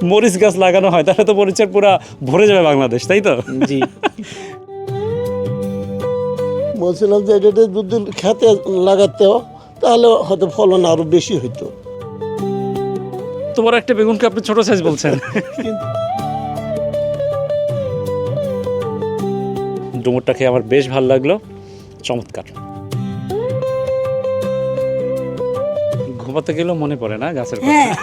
মরিচ গাছ লাগানো হয়, তাহলে তো মরিচের পুরা ভরে যাবে বাংলাদেশ, তাই তো? জি। বলছিলাম যে এটা যদি খেতে লাগাতেও তাহলে হয়তো ফলন আরো বেশি হইতো। তোমার একটা বেগুনকে আপনি ছোট সাইজ বলছেন। ডুমুরটা খেয়ে আমার বেশ ভালো লাগলো, চমৎকার। ঘুমাতে গেলেও মনে পড়ে না গাছের কথা।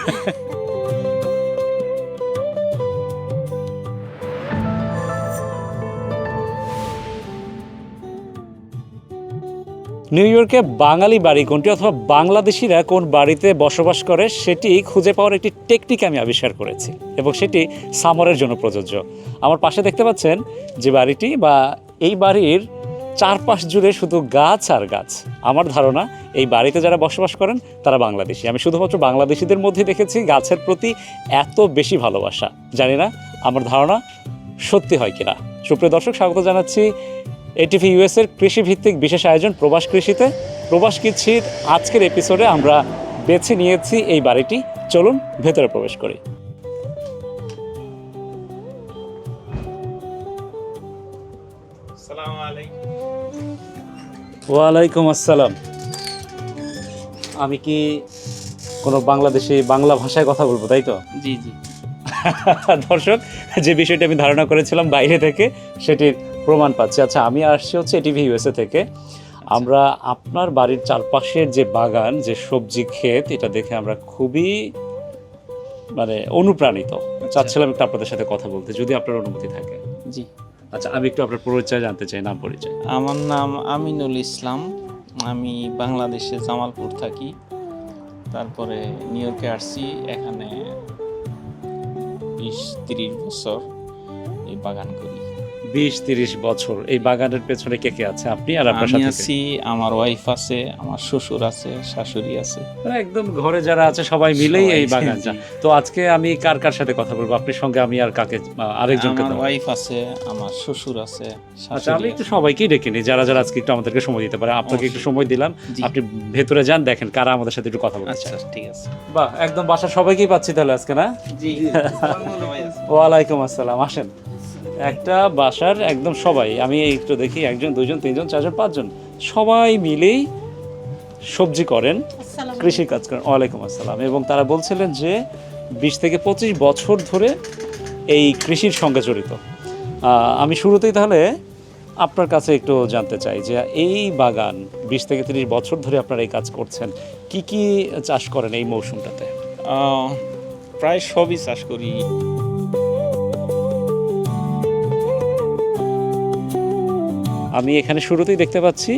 নিউ ইয়র্কে বাঙালি বাড়ি কোনটি অথবা বাংলাদেশিরা কোন বাড়িতে বসবাস করে সেটি খুঁজে পাওয়ার একটি টেকনিক আমি আবিষ্কার করেছি এবং সেটি সামারের জন্য প্রযোজ্য। আমার পাশে দেখতে পাচ্ছেন যে বাড়িটি বা এই বাড়ির চারপাশ জুড়ে শুধু গাছ আর গাছ। আমার ধারণা এই বাড়িতে যারা বসবাস করেন তারা বাংলাদেশি। আমি শুধুমাত্র বাংলাদেশিদের মধ্যে দেখেছি গাছের প্রতি এত বেশি ভালোবাসা। জানি না আমার ধারণা সত্যি হয় কিনা। সুপ্রিয় দর্শক, স্বাগত জানাচ্ছি এটিভি ইউএসের কৃষিভিত্তিক বিশেষ আয়োজন প্রবাস কৃষিতে। প্রবাস কৃষির আজকের এপিসোডে আমরা বেছে নিয়েছি এই বাড়িটি। চলুন ভেতরে প্রবেশ করি। ওয়ালাইকুম আসসালাম। আমি কি কোনো বাংলাদেশি বাংলা ভাষায় কথা বলবো, তাই তো? জি জি। দর্শক, যে বিষয়টি আমি ধারণা করেছিলাম বাইরে থেকে সেটির প্রমাণ পাচ্ছি। আচ্ছা, আমি আসছি হচ্ছে এটিভি ইউএসএ থেকে। আমরা আপনার বাড়ির চারপাশের যে বাগান, যে সবজি ক্ষেত, এটা দেখে আমরা খুবই অনুপ্রাণিত। চাচ্ছিলাম একটু আপনাদের সাথে কথা বলতে, যদি আপনার অনুমতি থাকে। জি। আচ্ছা, আমি একটু আপনার পরিচয় জানতে চাই, নাম পরিচয়। আমার নাম আমিনুল ইসলাম। আমি বাংলাদেশে জামালপুর থাকি। তারপরে নিউ ইয়র্কে আসছি। এখানে 20-30 বছর এই বাগান করি। 20-30 বছর এই বাগানের পেছনে কে কে আছে? আপনি আর আপনার আমি সাথে? আছি, আমার ওয়াইফ আছে, আমার শ্বশুর আছে, শাশুড়ি আছে। একদম ঘরে যারা আছে সবাই মিলেই এই সবাই, বাগানটা। জি। তো আজকে আমি কার কার সাথে কথা বলবো? আপনার সঙ্গে আমি আর কাকে, আরেকজনকে আমার দেবো? ওয়াইফ আছে, আমার শ্বশুর আছে, আচ্ছা, শাশুড়ি আমি একটু আছে। সবাইকেই ডেকে নিই, যারা যারা আজকে একটু আমাদেরকে সময় দিতে পারে। আপনাকে একটু সময় দিলাম, জি। আপনি ভেতরে যান, দেখেন কারা আমাদের সাথে একটু কথা বলতে আচ্ছা, চায়। ঠিক আছে। বাহ, একদম বাসার সবাইকেই পাচ্ছি তাহলে আজকে, না? জি। ওয়ালাইকুম আসসালাম। আসেন, একটা বাসার একদম সবাই, আমি একটু দেখি 1 জন 2 জন 3 জন 4 জন 5 জন সবাই মিলেই সবজি করেন, কৃষি কাজ করেন। ওয়ালাইকুম আসসালাম। এবং তারা বলছিলেন যে 20 থেকে 25 বছর ধরে এই কৃষির সঙ্গে জড়িত। আমি শুরুতেই তাহলে আপনার কাছে একটু জানতে চাই যে এই বাগান 20 থেকে 30 বছর ধরে আপনারা এই কাজ করছেন, কি কি চাষ করেন এই মৌসুমটাতে? প্রায় সবই চাষ করি। আমি এখানে শুরুতেই দেখতে পাচ্ছি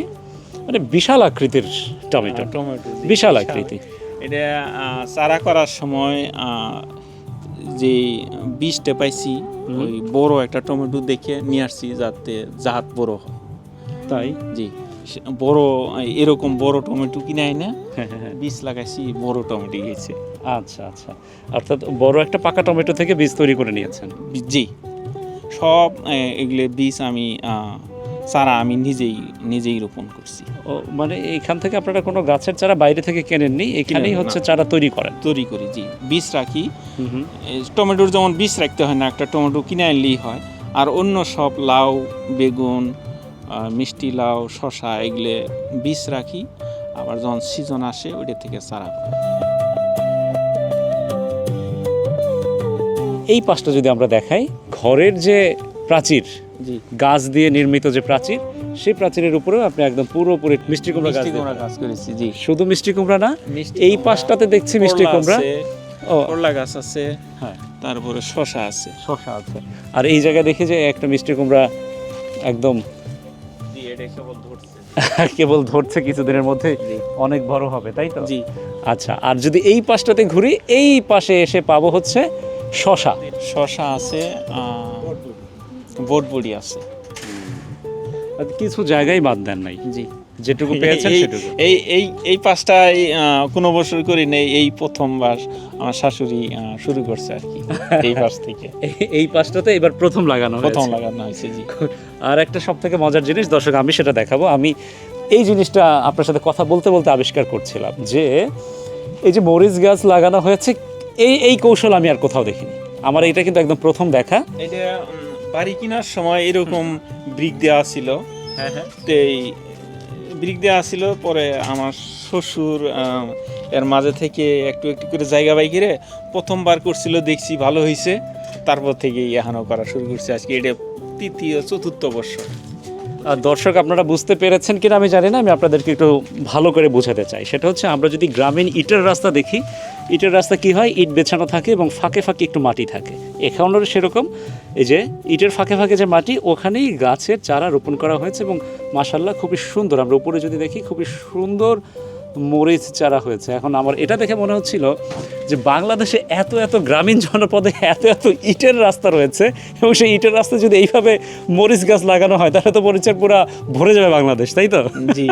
বিশাল আকৃতির টমেটো। টমেটো বিশাল আকৃতি। এটা চারা করার সময় যে বীজটা পাইছি, ওই বড় একটা টমেটো দেখে নিয়ে আসছি, যাতে জাত বড় হয়। তাই? জি। বড় এরকম বড় টমেটো কিনে আইনা হ্যাঁ হ্যাঁ। বীজ লাগাইছি, বড় টমেটো গেছে। আচ্ছা আচ্ছা, অর্থাৎ বড় একটা পাকা টমেটো থেকে বীজ তৈরি করে নিয়েছেন? জি। সব এগুলো বীজ আমি চারা আমি নিজেই রোপণ করছি। ও, মানে এইখান থেকে আপনারা কোনো গাছের চারা বাইরে থেকে কেনেননি, এখানেই না। হচ্ছে চারা তৈরি করেন? তৈরি করি, জি। বীজ রাখি। হুম। টমেটোর যেমন বীজ রাখতে হয় না, একটা টমেটো কিনে আনলেই হয়। আর অন্য সব লাউ, বেগুন, মিষ্টি লাউ, শসা, এগুলো বীজ রাখি। আবার যখন সিজন আসে ওইটা থেকে চারা করি। এই পাশটা যদি আমরা দেখাই, ঘরের যে প্রাচীর, জি। গাছ দিয়ে নির্মিত যে প্রাচীর, সেই প্রাচীরের উপরেও আপনি একদম পুরোপুরি মিষ্টি কুমড়া গাছ মিষ্টি দিয়ে- কুমড়া গাছ করেছি, জি। শুধু মিষ্টি কুমড়া না, মিষ্টি এই কুমড়া, পাশটাতে দেখছি মিষ্টি করলা কুমড়া। আছে, ও, করলা গাছ আছে, হ্যাঁ, তারপরে শসা আছে। শসা আছে। আর এই জায়গায় দেখি যে একটা মিষ্টি কুমড়া একদম জি, এটা কেবল ধরছে। কেবল ধরছে, কিছুদিনের মধ্যে জি। অনেক বড় হবে, তাই তো? জি। আচ্ছা, আর যদি এই পাশটাতে ঘুরি, এই পাশে এসে পাবো হচ্ছে শসা। শসা আছে, বটবড়ি আছে। আর কিছু জায়গায় বাদ দেন নাই, জি। যেটুকু পেয়েছেন এই- সেটুকু। এই পাঁচটা কোনো বছর করি নেই, এই প্রথমবার আমার শাশুড়ি শুরু করছে আর কি, এই পাশ থেকে। এই পাশটাতে এবার প্রথম লাগানো প্রথম হয়েছে। লাগানো হয়েছে, জি। আর একটা সব থেকে মজার জিনিস, দর্শক আমি সেটা দেখাবো। আমি এই জিনিসটা আপনার সাথে কথা বলতে বলতে আবিষ্কার করছিলাম যে এই যে মরিচ গাছ লাগানো হয়েছে, এই কৌশল আমি আর কোথাও দেখিনি। আমার এটা কিন্তু একদম প্রথম দেখা। এটা বাড়ি কেনার সময় এরকম ব্রিক দেওয়া ছিল। হ্যাঁ হ্যাঁ। তো এই ব্রিক দেওয়া ছিল, পরে আমার শ্বশুর এর মাঝে থেকে একটু একটু করে জায়গা বাই করে প্রথমবার করছিল, দেখছি ভালো হয়েছে, তারপর থেকে এখনও করা শুরু করছে। আজকে এটা তৃতীয় চতুর্থ বর্ষ। আর দর্শক আপনারা বুঝতে পেরেছেন কিনা আমি জানি না, আমি আপনাদেরকে একটু ভালো করে বোঝাতে চাই। সেটা হচ্ছে আমরা যদি গ্রামীণ ইটের রাস্তা দেখি, ইটের রাস্তা কি হয়, ইট বেছানো থাকে এবং ফাঁকে ফাঁকে একটু মাটি থাকে। এখানেও সেরকম, এই যে ইটের ফাঁকে ফাঁকে যে মাটি, ওখানেই গাছের চারা রোপণ করা হয়েছে এবং মাশাআল্লাহ খুবই সুন্দর। আমরা উপরে যদি দেখি খুবই সুন্দর মরিচ চারা হয়েছে। এখন আমার এটা দেখে মনে হচ্ছিল যে বাংলাদেশে এত এত গ্রামীণ জনপদে এত এত ইটের রাস্তা রয়েছে এবং সেই ইটের রাস্তা যদি এইভাবে মরিচ গাছ লাগানো হয় তাহলে তো মরিচের পুরা ভরে যাবে বাংলাদেশ, তাই তো? জি।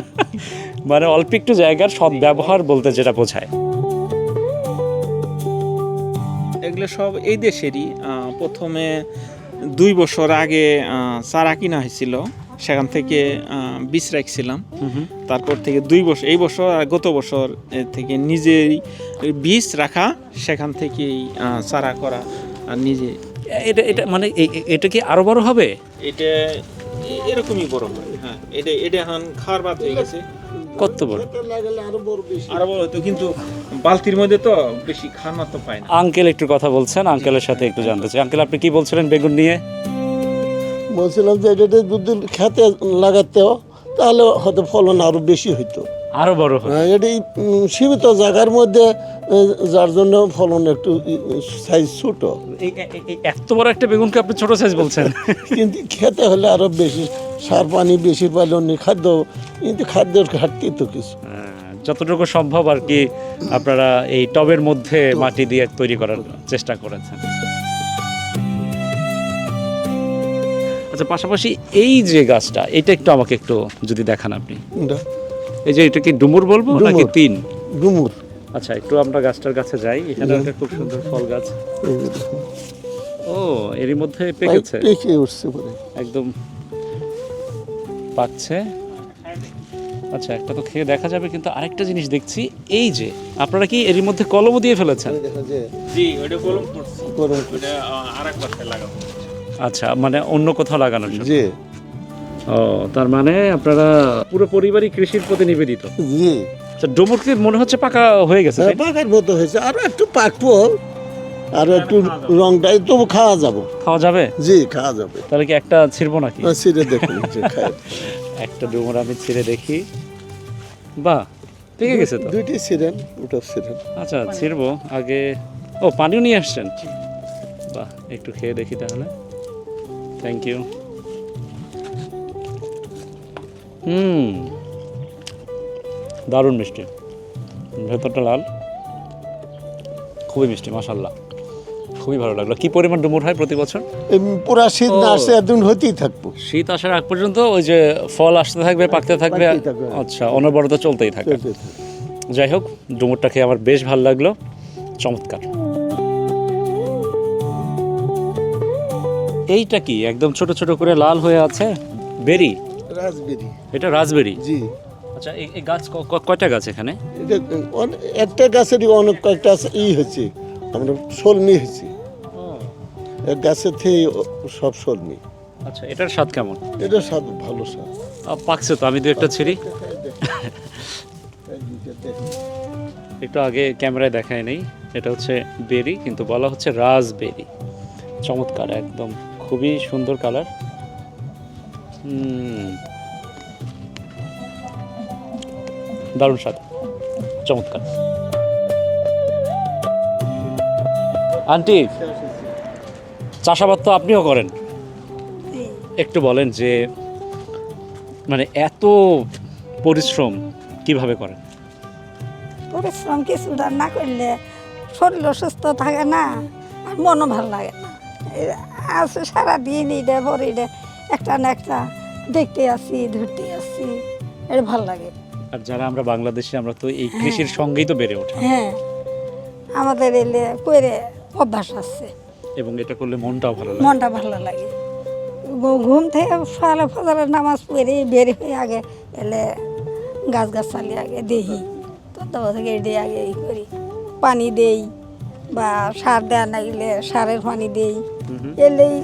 মানে অল্প একটু জায়গার সৎ ব্যবহার বলতে যেটা বোঝায়। এগুলো সব এই দেশেরই। প্রথমে 2 বছর আগে চারা কিনা হয়েছিল, সেখান থেকে বীজ রাখছিলাম। তারপর থেকে 2 বছর, এই বছর আর গত বছর থেকে নিজেই বীজ রাখা, সেখান থেকেই চারা করা আর নিজে। এটা এটা মানে এটা কি আরো বড় হবে? এটা এরকমই বড় হয়। হ্যাঁ, এটা এখন খাওয়ার বাদ হয়ে গেছে। কত বড়? লাগালে আরো বড় বেশি। আরো বড় হতো, কিন্তু বালতির মধ্যে তো বেশি খাওয়ার তো পায় না। আঙ্কেল একটু কথা বলছেন, আঙ্কেলের সাথে একটু জানতে চাই। আঙ্কেল আপনি কি বলছিলেন বেগুন নিয়ে? বলছিলাম যে এটা যদি খেতে লাগাতে তাহলে হয়তো ফলন আরো বেশি হইতো। আরো বড় হবে। এটি সীমিত জায়গার মধ্যে, যার জন্য ফলন একটু সাইজ ছোট, এত বড় একটা বেগুনকে আপনি ছোট সাইজ বলছেন? কিন্তু খেতে হলে আরো বেশি সার পানি বেশি পাইলে অন্য খাদ্য, কিন্তু খাদ্যের ঘাটতি তো কিছু। যতটুকু সম্ভব আর কি আপনারা এই টবের মধ্যে মাটি দিয়ে তৈরি করার চেষ্টা করেছেন। আচ্ছা, পাশাপাশি এই যে গাছটা, এটা একটু আমাকে একটু যদি দেখান আপনি। এই যে এটা কি ডুমুর বলবো নাকি তিন? ডুমুর। আচ্ছা, একটু আমরা গাছটার কাছে যাই। এখানে একটা খুব সুন্দর ফল গাছ। ও, এরই মধ্যে পেকেছে, পেকে উঠছে পরে একদম পাকছে। আচ্ছা, একটা তো খেয়ে দেখা যাবে, কিন্তু আরেকটা জিনিস দেখছি, এই যে আপনারা কি এরই মধ্যে কলমও দিয়ে ফেলেছেন? জি, ওটা কলম করছি, ওটা আরেক পাশে লাগাবো। আচ্ছা, মানে অন্য কোথাও লাগানোর জন্য? জি। ও, তার মানে আপনারা পুরো পরিবারই কৃষির প্রতি নিবেদিত। জি। আচ্ছা, ডুমুর কি মনে হচ্ছে পাকা হয়ে গেছে? তাই না? পাকার মতো হয়েছে, আরো একটু পাকবো, আরো একটু রংটাই তবু খাওয়া যাবো। খাওয়া যাবে? জি, খাওয়া যাবে। তাহলে কি একটা ছিড়বো নাকি? ছিঁড়ে দেখুন যে খায়। একটা ডুমুর আমি ছিঁড়ে দেখি। বাহ, পেকে গেছে তো। দুইটি ছিঁড়েন, ওটা ছিঁড়েন। আচ্ছা, ছিড়বো আগে। ও, পানিও নিয়ে আসছেন? বাহ, একটু খেয়ে দেখি তাহলে। Thank you. দারুণ মিষ্টি, ভেতরটা লাল, খুবই মিষ্টি, মাশাআল্লাহ, খুবই ভালো লাগলো। কি পরিমাণ ডুমুর হয় প্রতি বছর? পুরা শীত না আসে একদিন হতেই থাকবো। শীত আসার আগ পর্যন্ত ওই যে ফল আসতে থাকবে, পাকতে থাকবে। পাকতেই থাকবে। আচ্ছা, অনবরত চলতেই থাকে। যাই হোক, ডুমুরটা খেয়ে আমার বেশ ভালো লাগলো, চমৎকার। এইটা কি একদম ছোট ছোট করে লাল হয়ে আছে? বেরি? রাজবেরি। এটা রাজবেরি? জি। আচ্ছা, এই গাছ কয়টা গাছ এখানে? এটা একটা গাছেরই অনেক কয়েকটা হয়েছে, আমরা সলমি হয়েছি এক গাছের থেকে, সব সলমি। আচ্ছা, এটার স্বাদ কেমন? এটা স্বাদ ভালো স্বাদ। পাকছে তো, আমি দু একটা ছিঁড়ি। একটু আগে ক্যামেরায় দেখায় নেই, এটা হচ্ছে বেরি, কিন্তু বলা হচ্ছে রাজবেরি। চমৎকার, একদম খুবই সুন্দর কালার। দারুণ স্বাদ, চমৎকার। আন্টি, চাষাবাদ তো আপনিও করেন, একটু বলেন যে মানে এত পরিশ্রম কিভাবে করেন? পরিশ্রম কিছুটা না করলে শরীর সুস্থ থাকে না, আর মনও ভালো লাগে না। আছে সারাদিন এটা পরে এটা একটা না একটা দেখতে আসি, ধরতে আসি, এটা ভালো লাগে। আর যারা আমরা বাংলাদেশি, আমরা তো এই কৃষির সঙ্গেই তো বেড়ে ওঠা। হ্যাঁ, আমাদের এলে করে অভ্যাস আছে এবং এটা করলে মনটাও ভালো লাগে। মনটা ভালো লাগে। ঘুম থেকে সকালে ফজরের নামাজ পড়ে বের হয়ে আগে এলে গাছ চালিয়ে আগে দেখি, তো থেকে এটি আগে ই করি, পানি দেই, বা সার দেওয়া না গেলে সারের পানি দেই এলেই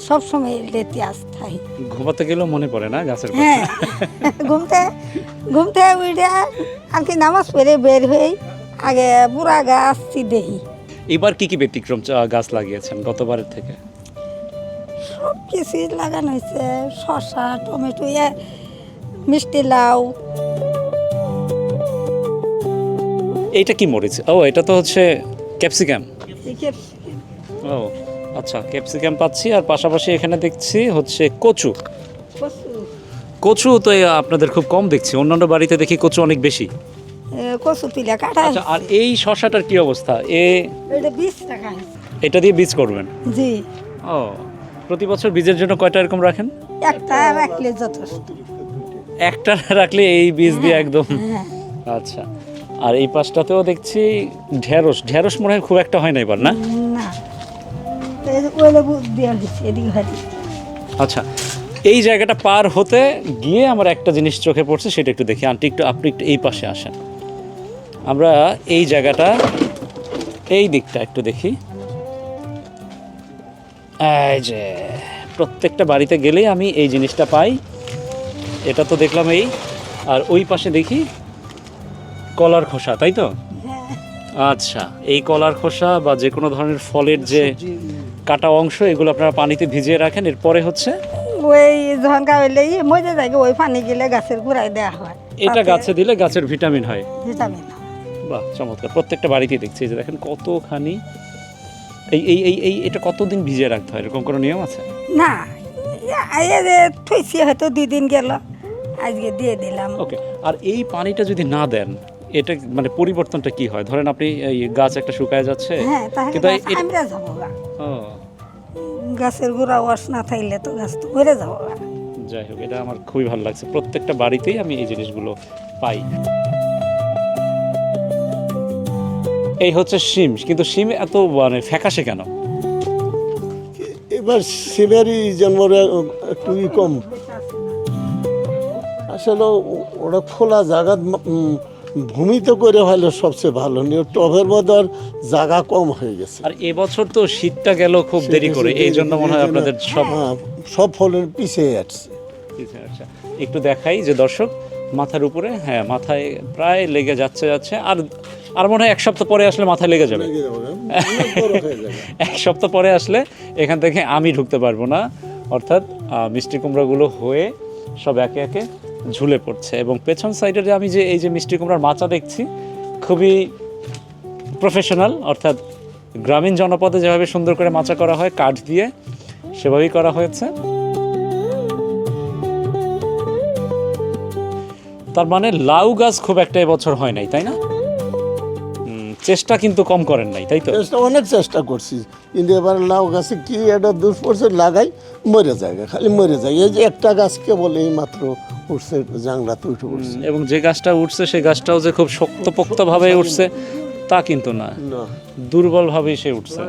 সবসময় লেতে আসতে ঘুমাতে গেলেও মনে পড়ে না গাছের কথা? হ্যাঁ ঘুমতে ঘুমতে উঠে আর কি নামাজ পড়ে বের হই আগে বুড়া গাছ দেখি এবার কি কি ব্যতিক্রম গাছ লাগিয়েছেন গতবারের থেকে? সব কিছুই লাগানো হয়েছে, শসা, টমেটো, মিষ্টি লাউ। এইটা কি মরিচ? ও এটা তো হচ্ছে ক্যাপসিকাম। ও আচ্ছা, ক্যাপসিকাম পাচ্ছি, আর পাশাপাশি এখানে দেখছি হচ্ছে কচু। কচু তো আপনাদের খুব কম দেখছি, অন্যান্য বাড়িতে দেখি কচু অনেক বেশি। কচু তুলে কাটা আচ্ছা, আর এই শসাটার কি অবস্থা? এটা 20 টাকা। এটা দিয়ে বীজ করবেন? জি। ও, প্রতি বছর বীজের জন্য কয়টা এরকম রাখেন? একটা রাখলে যথেষ্ট। একটা রাখলে এই বীজ দিয়ে একদম। হ্যাঁ। আচ্ছা, আর এই পাশটাতেও দেখছি ঢেঁড়স। ঢেঁড়স মনে হয় খুব একটা হয় না এবার, না? না, ওই লেবু দেওয়া হয়েছে এদিকে হয়। আচ্ছা, এই জায়গাটা পার হতে গিয়ে আমার একটা জিনিস চোখে পড়ছে, সেটা একটু দেখি। আন্টি আপনি একটু এই পাশে আসেন, আমরা এই জায়গাটা, এই দিকটা একটু দেখি। এই যে প্রত্যেকটা বাড়িতে গেলেই আমি এই জিনিসটা পাই। এটা তো দেখলাম এই, আর ওই পাশে দেখি কলার খোসা, তাই তো? আচ্ছা, এই কলার খোসা বা যে কোনো ধরনের ফলের যে কাটা অংশ, এগুলো আপনারা পানিতে ভিজিয়ে রাখেন, এরপরে হচ্ছে ওই যখন গাইলে মজে যায়, ওই পানি গেলে গাছের গোড়ায় দেওয়া হয়। এটা গাছে দিলে গাছের ভিটামিন হয়। ভিটামিন। বাহ, চমৎকার। প্রত্যেকটা বাড়িতেই দেখছি, এই যে দেখেন কতখানি। এই এই এই এই এটা কতদিন ভিজিয়ে রাখতে হয়, এরকম কোনো নিয়ম আছে? না, এই যে থইছি হয়তো 2 দিন গেল, আজকে দিয়ে দিলাম। ওকে, আর এই পানিটা যদি না দেন, এটা মানে পরিবর্তনটা কি হয়? ধরেন আপনি এই গাছ একটা শুকায় যাচ্ছে, হ্যাঁ, তাহলে কিন্তু গাছ আমরা যাবো গা। ও, গাছের গোড়া ওয়াশ না থাকলে তো গাছ তো মরে যাবো গা। যাই হোক, এটা আমার খুবই ভালো লাগছে। প্রত্যেকটা বাড়িতেই আমি এই জিনিসগুলো পাই। এই হচ্ছে শিম, কিন্তু শিম এত মানে ফ্যাকাশে কেন? এবার সিমেরই জন্মরে একটু কম। আসলে ওরা খোলা জায়গা ভূমিতে করে হলে সবচেয়ে ভালো নিয়ে, টবের মধ্যে আর জায়গা কম হয়ে গেছে। আর এবছর তো শীতটা গেল খুব দেরি করে, এই জন্য মনে হয় আপনাদের সব সব ফলের পিছিয়ে আসছে। আচ্ছা, একটু দেখাই যে দর্শক, মাথার উপরে, হ্যাঁ মাথায় প্রায় লেগে যাচ্ছে। আর মনে হয় 1 সপ্তাহ পরে আসলে মাথায় লেগে যাবে। 1 সপ্তাহ পরে আসলে এখান থেকে আমি ঢুকতে পারবো না, অর্থাৎ মিষ্টি কুমড়াগুলো হয়ে সব একে একে ঝুলে পড়ছে। এবং পেছন সাইডে আমি যে এই যে মিষ্টি কুমড়ার মাচা দেখছি, খুবই প্রফেশনাল, অর্থাৎ গ্রামীণ জনপদে যেভাবে সুন্দর করে মাচা করা হয় কাঠ দিয়ে, সেভাবেই করা হয়েছে। তার মানে লাউ গাছ খুব একটা এবছর হয় নাই, তাই না? চেষ্টা কিন্তু কম করেন নাই, তাই তো? অনেক চেষ্টা করছি, কিন্তু এবার লাউ গাছে কি একটা দোষ পড়ছে, লাগাই মরে যায়, খালি মরে যায়। এই যে একটা গাছ কেবল এই মাত্র উঠছে, জাংলাতে উঠে উঠছে। এবং যে গাছটা উঠছে সেই গাছটাও যে খুব শক্তপোক্তভাবে উঠছে তা কিন্তু না, দুর্বলভাবেই সে উঠছে।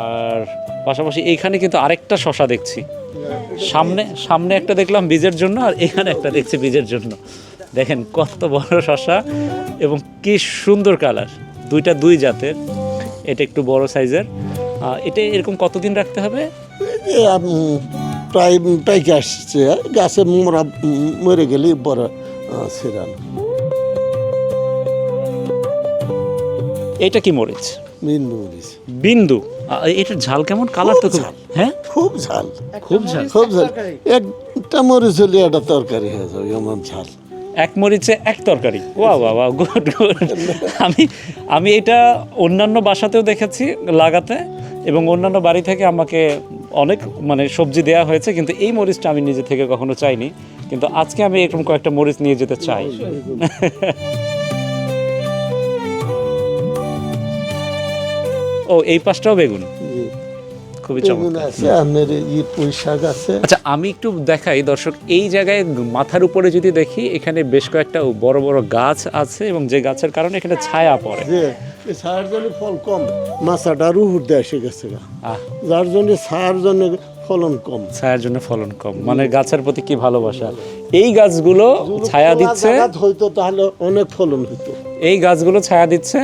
আর পাশাপাশি এইখানে কিন্তু আরেকটা শশা দেখছি, সামনে একটা দেখলাম বীজের জন্য, আর এখানে একটা দেখছি বীজের জন্য। দেখেন কত বড় শশা এবং কি সুন্দর কালার, দুই জাতের। এটা একটু বড় সাইজের। এটা এরকম কতদিন রাখতে হবে? প্রায় পাইকে আসছে, গাছে মরে গেলে বড় ছিড়ান। এটা কি মরিচ? বিন্দু মরিচ। বিন্দু। এটার ঝাল কেমন? কালার তো খুব, হ্যাঁ খুব ঝাল, খুব ঝাল। খুব ঝাল। একটা মরিচ হলে একটা তরকারি হয়ে যাবে, এমন ঝাল। 1 মরিচে 1 তরকারি। ওয়া ওয়া ওয়া, গুড গুড। আমি এটা অন্যান্য বাসাতেও দেখেছি লাগাতে, এবং অন্যান্য বাড়ি থেকে আমাকে অনেক মানে সবজি দেওয়া হয়েছে, কিন্তু এই মরিচটা আমি নিজে থেকে কখনো চাইনি। কিন্তু আজকে আমি এরকম কয়েকটা মরিচ নিয়ে যেতে চাই। ও, এই পাশটাও বেগুন, খুবই চমৎকার। পুঁই শাক আছে। আচ্ছা, আমি একটু দেখাই দর্শক, এই জায়গায় মাথার উপরে যদি দেখি, এখানে বেশ কয়েকটা বড় বড় গাছ আছে, এবং যে গাছের কারণে এখানে ছায়া পড়ে। ছায়ার জন্য ফল কম, মাছাটা রুহুর দিয়ে এসে গেছে, আহ, যার জন্য ছায়ার জন্য ফলন কম। ছায়ার জন্য ফলন কম, মানে গাছের প্রতি কি ভালোবাসা। এই গাছগুলো ছায়া খোলা দিচ্ছে, জায়গা হইতো তাহলে অনেক ফলন হইতো। এই গাছগুলো ছায়া দিচ্ছে,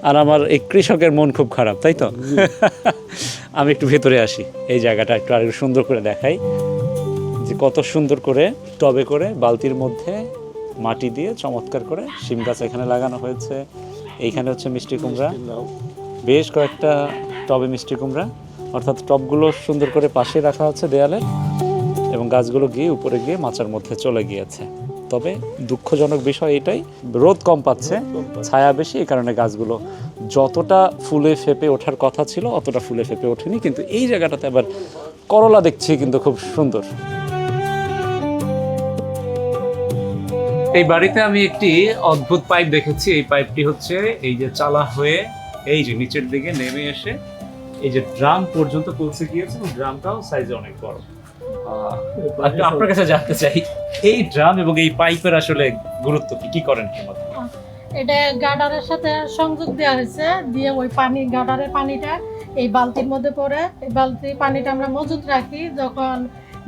আর আমার এই কৃষকের মন খুব খারাপ, তাই তো? আমি একটু ভেতরে আসি, এই জায়গাটা একটু আরেকটু সুন্দর করে দেখাই, যে কত সুন্দর করে টবে করে বালতির মধ্যে মাটি দিয়ে চমৎকার করে শিম গাছ এখানে লাগানো হয়েছে। এইখানে হচ্ছে মিষ্টি কুমড়া, বেশ কয়েকটা টবে মিষ্টি কুমড়া, অর্থাৎ টবগুলো সুন্দর করে পাশে রাখা হচ্ছে দেয়ালে, এবং গাছগুলো গিয়ে উপরে গিয়ে মাচার মধ্যে চলে গিয়েছে। তবে দুঃখজনক বিষয় এটাই, রোদ কম পাচ্ছে, ছায়া বেশি, এই কারণে গাছগুলো যতটা ফুলে ফেপে ওঠার কথা ছিল অতটা ফুলে ফেপে ওঠেনি। কিন্তু এই জায়গাটাতে আবার করলা দেখছি কিন্তু খুব সুন্দর। এই বাড়িতে আমি একটি অদ্ভুত পাইপ দেখেছি। এই পাইপটি হচ্ছে এই যে চালা হয়ে এই যে নিচের দিকে নেমে এসে এই যে ড্রাম পর্যন্ত পৌঁছে গিয়েছে, এবং ড্রামটাও সাইজে অনেক বড়। আপনার কাছে জানতে চাই, এই ড্রাম এবং এই পাইপের আসলে গুরুত্ব কি, কি করেন কি মত? এটা গার্ডারের সাথে সংযোগ দেওয়া হয়েছে, দিয়ে ওই পানি, গার্ডারের পানিটা এই বালতির মধ্যে পড়ে। এই বালতির পানিটা আমরা মজুত রাখি, যখন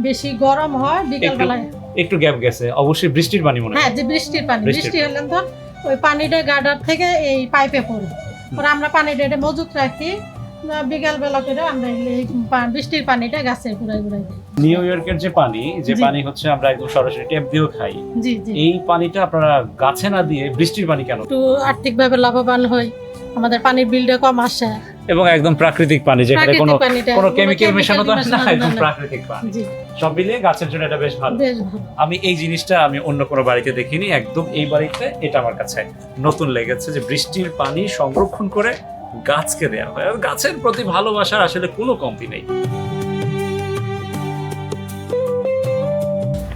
বেশি গরম হয় বিকাল বেলায়। একটু গ্যাপ গেছে, অবশ্যই বৃষ্টির পানি মনে হয়। হ্যাঁ, যে বৃষ্টির পানি, বৃষ্টি হলে তো ওই পানিটা গার্ডার থেকে এই পাইপে পড়ে, পরে আমরা পানিটা এটা মজুত রাখি। বিকাল বেলা করে আমরা এই বৃষ্টির পানিটা গাছের গোড়ায় গোড়ায় দিই। নিউ ইয়র্কের যে পানি, যে পানি হচ্ছে আমরা একদম সরাসরি ট্যাপ দিয়েও খাই, জি জি, এই পানিটা আপনারা গাছে না দিয়ে বৃষ্টির পানি কেন? একটু আর্থিকভাবে লাভবান হই, আমাদের পানির বিলটা কম আসে, এবং একদম প্রাকৃতিক পানি, যেখানে কোনো পানিটা, কোনো কেমিক্যাল chemical মেশানো তো মেশানো না, হয় একদম না। প্রাকৃতিক পানি। জি, সব মিলিয়ে গাছের জন্য এটা বেশ ভালো। বেশ ভালো। আমি এই জিনিসটা আমি অন্য কোনো বাড়িতে দেখিনি, একদম এই বাড়িতে এটা আমার কাছে নতুন লেগেছে, যে বৃষ্টির পানি সংরক্ষণ করে গাছকে দেওয়া হয়। আর গাছের প্রতি ভালোবাসার আসলে কোনো কমতি নেই।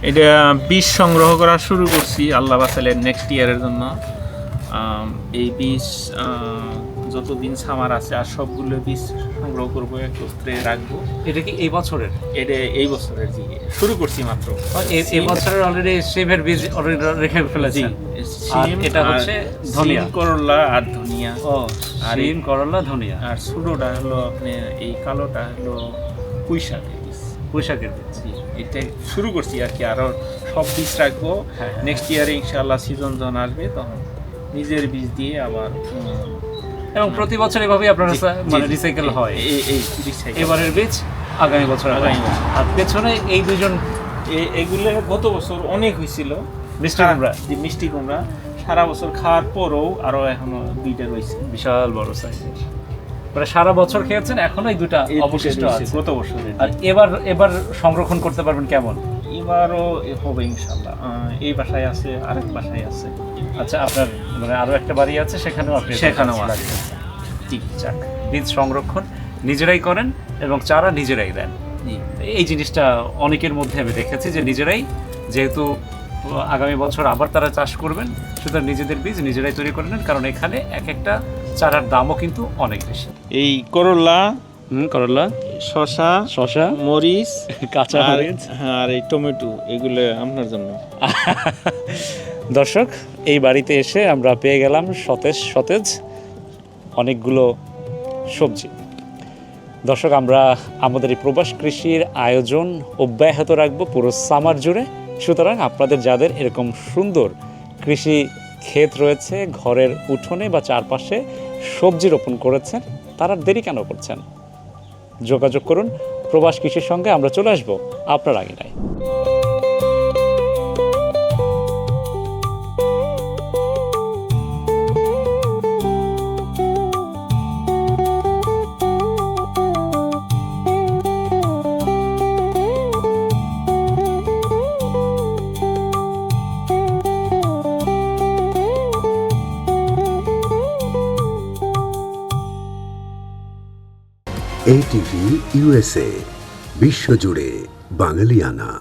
এটা বীজ সংগ্রহ করা শুরু করছি আল্লাহ বাঁচালে নেক্সট ইয়ারের জন্য। এই বীজ যতদিন সামার আছে আর সবগুলো বীজ সংগ্রহ করবো, একত্রে রাখবো। এটা কি এই বছরের? এটা এই বছরের দিকে শুরু করছি মাত্র। এই বছরের অলরেডি শিমের বীজ অলরেডি রেখে ফেলেছি। আর এটা হচ্ছে ধনিয়া, করলা আর ধনিয়া। ও, আর শিম, করলা, ধনিয়া। আর ছোটটা হলো আপনার এই কালোটা হলো পুঁই শাকের বীজ। পুঁই শাকের বীজ। এটা শুরু করছি আর কি, আরো সব বীজ রাখবো। নেক্সট ইয়ারে ইনশাআল্লাহ সিজন যখন আসবে তখন নিজের বীজ দিয়ে আবার, এবং প্রতি বছর এভাবেই আপনার মানে রিসাইকেল হয়। এই রিসাইকেল এবারের বীজ আগামী বছর। আর পেছনে এই দুজন, এগুলো গত বছর অনেক হয়েছিল মিষ্টি কুমড়া। যে মিষ্টি কুমড়া সারা বছর খাওয়ার পরেও আরো এখনো দুইটা রয়েছে, বিশাল বড় সাইজের। মানে সারা বছর খেয়েছেন, এখনো এই দুটা অবশিষ্ট আছে গত বছরের। আর এবার সংরক্ষণ করতে পারবেন কেমন? এবারও হবে ইনশাআল্লাহ। এই বাসায় আছে, আরেক বাসায় আছে। আচ্ছা, আপনার মানে আরো একটা বাড়ি আছে, সেখানেও আপনি সেখানেও আছে। লাগিয়েছেন। ঠিক, যাক, বীজ সংরক্ষণ নিজেরাই করেন এবং চারা নিজেরাই দেন। এই জিনিসটা অনেকের মধ্যে আমি দেখেছি, যে নিজেরাই, যেহেতু আগামী বছর আবার তারা চাষ করবেন, সুতরাং নিজেদের বীজ নিজেরাই তৈরি করে নেন, কারণ এখানে এক একটা চারার দামও কিন্তু অনেক বেশি। এই করলা, করলা, শসা, মরিচ, কাঁচা মরিচ, আর এই টমেটো, এগুলো আপনার জন্য। দর্শক, এই বাড়িতে এসে আমরা পেয়ে গেলাম সতেজ অনেকগুলো সবজি। দর্শক, আমরা আমাদের এই প্রবাস কৃষির আয়োজন অব্যাহত রাখবো পুরো সামার জুড়ে। সুতরাং আপনাদের যাদের এরকম সুন্দর কৃষি ক্ষেত রয়েছে, ঘরের উঠোনে বা চারপাশে সবজি রোপণ করেছেন, তারা দেরি কেন করছেন? যোগাযোগ করুন প্রবাস কৃষির সঙ্গে, আমরা চলে আসবো আপনার আঙিনায়। ATV USA, বিশ্বজুড়ে বাঙালিয়ানা।